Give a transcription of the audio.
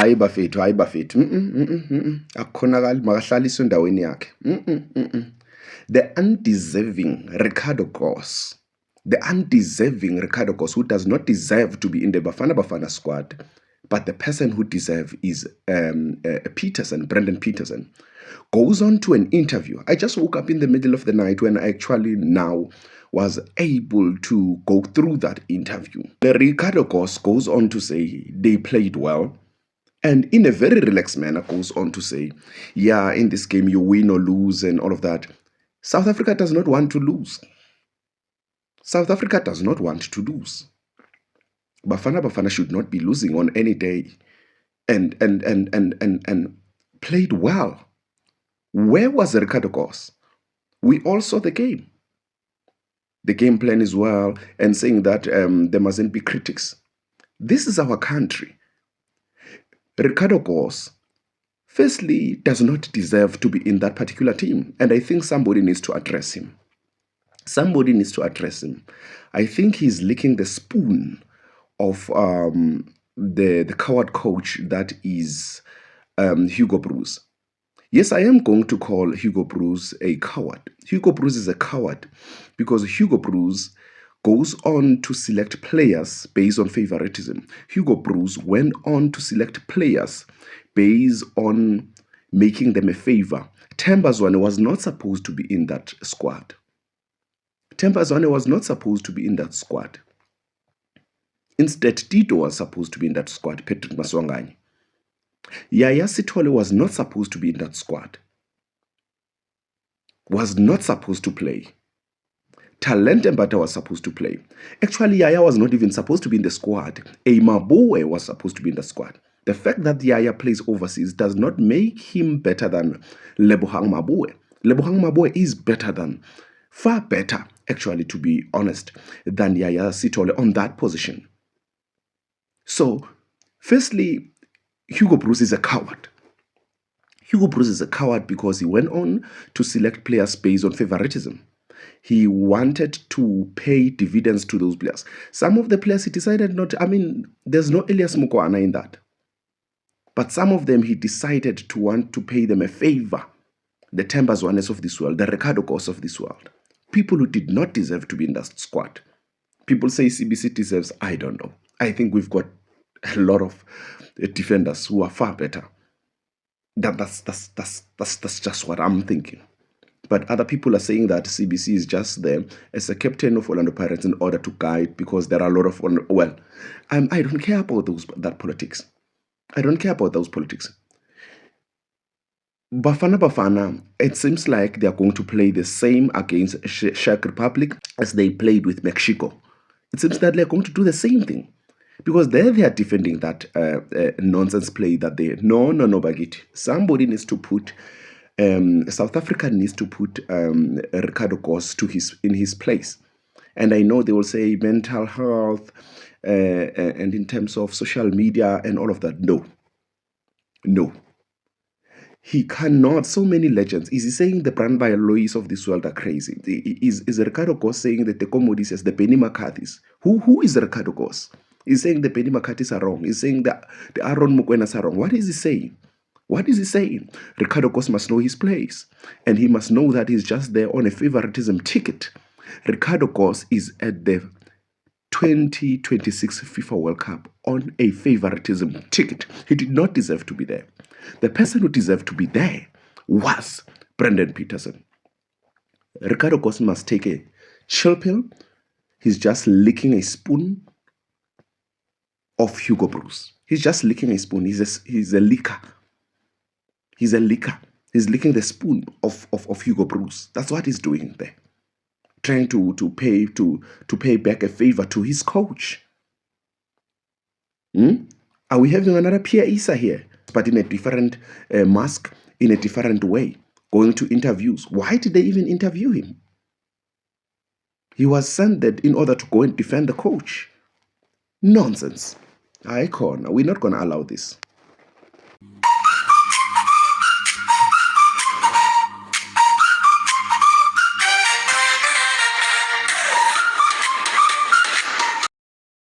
hayi bafethu, hayi bafethu, akukhonakali, makahlaliswe endaweni yakhe. The undeserving Ricardo Goss, who does not deserve to be in the Bafana Bafana squad, but the person who deserves is Brendan Peterson, goes on to an interview. I just woke up in the middle of the night when I actually now was able to go through that interview. The Ricardo Goss goes on to say they played well, and in a very relaxed manner goes on to say, yeah, in this game you win or lose and all of that. South Africa does not want to lose. South Africa does not want to lose. Bafana Bafana should not be losing on any day, and played well. Where was Ricardo Goss? We all saw the game. The game plan is well, and saying that there mustn't be critics. This is our country. Ricardo Goss, firstly, does not deserve to be in that particular team, and I think somebody needs to address him. Somebody needs to address him. I think he's licking the spoon of the coward coach that is Hugo Broos. Yes, I am going to call Hugo Broos a coward. Hugo Broos is a coward because Hugo Broos goes on to select players based on favoritism. Hugo Broos went on to select players based on making them a favor. Themba Zwane was not supposed to be in that squad. Themba Zwane was not supposed to be in that squad. Instead, Tito was supposed to be in that squad, Patrick Maswanganyi. Yaya Sithole was not supposed to be in that squad. Was not supposed to play. Talente Mbata was supposed to play. Actually, Yaya was not even supposed to be in the squad. Maboe was supposed to be in the squad. The fact that Yaya plays overseas does not make him better than Lebohang Maboe. Lebohang Maboe is better than, far better, actually, to be honest, than Yaya Sithole on that position. So, firstly, Hugo Broos is a coward. Hugo Broos is a coward because he went on to select players based on favoritism. He wanted to pay dividends to those players. Some of the players he decided not, there's no Elias Mukwana in that. But some of them he decided to want to pay them a favor. The Themba Zwanes of this world, the Ricardo Goss of this world. People who did not deserve to be in that squad. People say CBC deserves, I don't know. I think we've got a lot of defenders who are far better. That's just what I'm thinking. But other people are saying that CBC is just there as a captain of Orlando Pirates in order to guide, because there are a lot of, well, I don't care about that politics. I don't care about those politics. Bafana, it seems like they are going to play the same against Czech Republic as they played with Mexico. It seems that they're going to do the same thing. Because there they are defending that nonsense play that they... No, Bagit. Somebody needs to put... South Africa needs to put Ricardo Goss in his place. And I know they will say mental health and in terms of social media and all of that. No. He cannot. So many legends. Is he saying the Brand by Lois of this world are crazy? Is Ricardo Goss saying that the Comodies, the Benny McCarthy's? Who is Ricardo Goss? He's saying the Benny McCarthy's are wrong. He's saying that the Aaron Mukwenas are wrong. What is he saying? What is he saying? Ricardo Goss must know his place. And he must know that he's just there on a favoritism ticket. Ricardo Goss is at the 2026 FIFA World Cup on a favoritism ticket. He did not deserve to be there. The person who deserved to be there was Brendan Peterson. Ricardo Goss must take a chill pill. He's just licking a spoon of Hugo Broos. He's just licking a spoon. He's a licker. He's a licker. He's licking the spoon of Hugo Broos. That's what he's doing there. Trying to pay back a favor to his coach. Are we having another Pierre Issa here? But in a different mask, in a different way, going to interviews. Why did they even interview him? He was sent there in order to go and defend the coach. Nonsense. Icon, we're not going to allow this.